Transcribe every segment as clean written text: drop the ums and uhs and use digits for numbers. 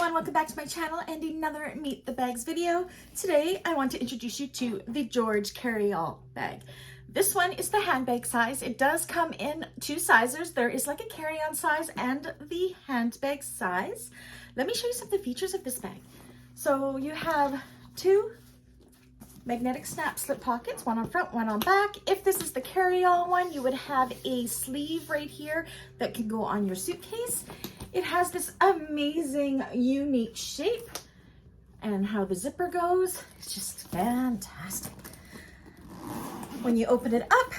everyone, welcome back to my channel and another Meet the Bags video. Today I want to introduce you to the George carry-all bag. This one is the handbag size. It does come in two sizes. There is like a carry-on size and the handbag size. Let me show you some of the features of this bag. So you have two magnetic snap slip pockets, one on front, one on back. If this is the carry-all one, you would have a sleeve right here that can go on your suitcase. It has this amazing, unique shape, and how the zipper goes, it's just fantastic. When you open it up,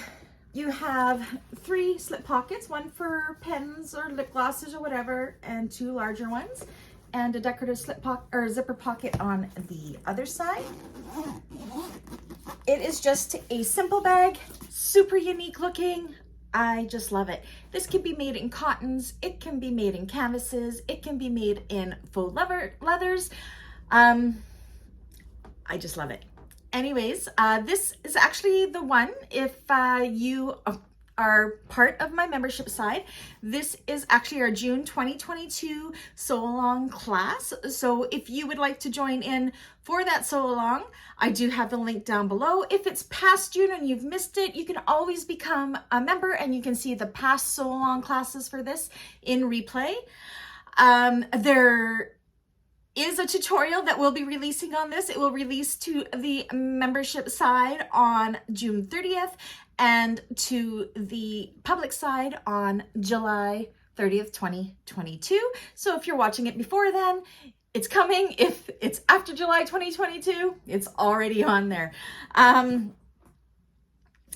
you have three slip pockets, one for pens or lip glosses or whatever, and two larger ones, and a decorative slip pocket or zipper pocket on the other side. It is just a simple bag, super unique looking. I just love it. This can be made in cottons, it can be made in canvases, it can be made in faux leathers. I just love it. Anyways, this is actually the one if you are part of my membership side. This is actually our June 2022 sew along class. So if you would like to join in for that sew along, I do have the link down below. If it's past June and you've missed it, you can always become a member and you can see the past sew along classes for this in replay. There is a tutorial that we'll be releasing on this. It will release to the membership side on June 30th and to the public side on July 30th, 2022. So if you're watching it before then, it's coming. If it's after July 2022, it's already on there.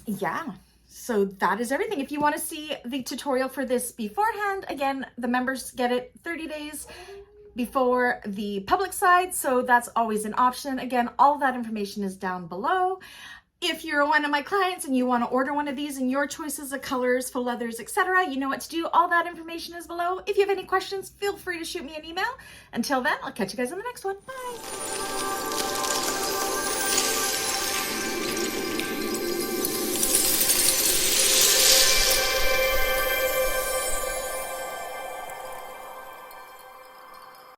Yeah, so that is everything. If you want to see the tutorial for this beforehand, again, the members get it 30 days before the public side, so that's always an option. Again, all that information is down below. If you're one of my clients and you want to order one of these in your choices of colors, faux leathers, etc., you know what to do. All that information is below. If you have any questions, feel free to shoot me an email. Until then, I'll catch you guys in the next one. Bye.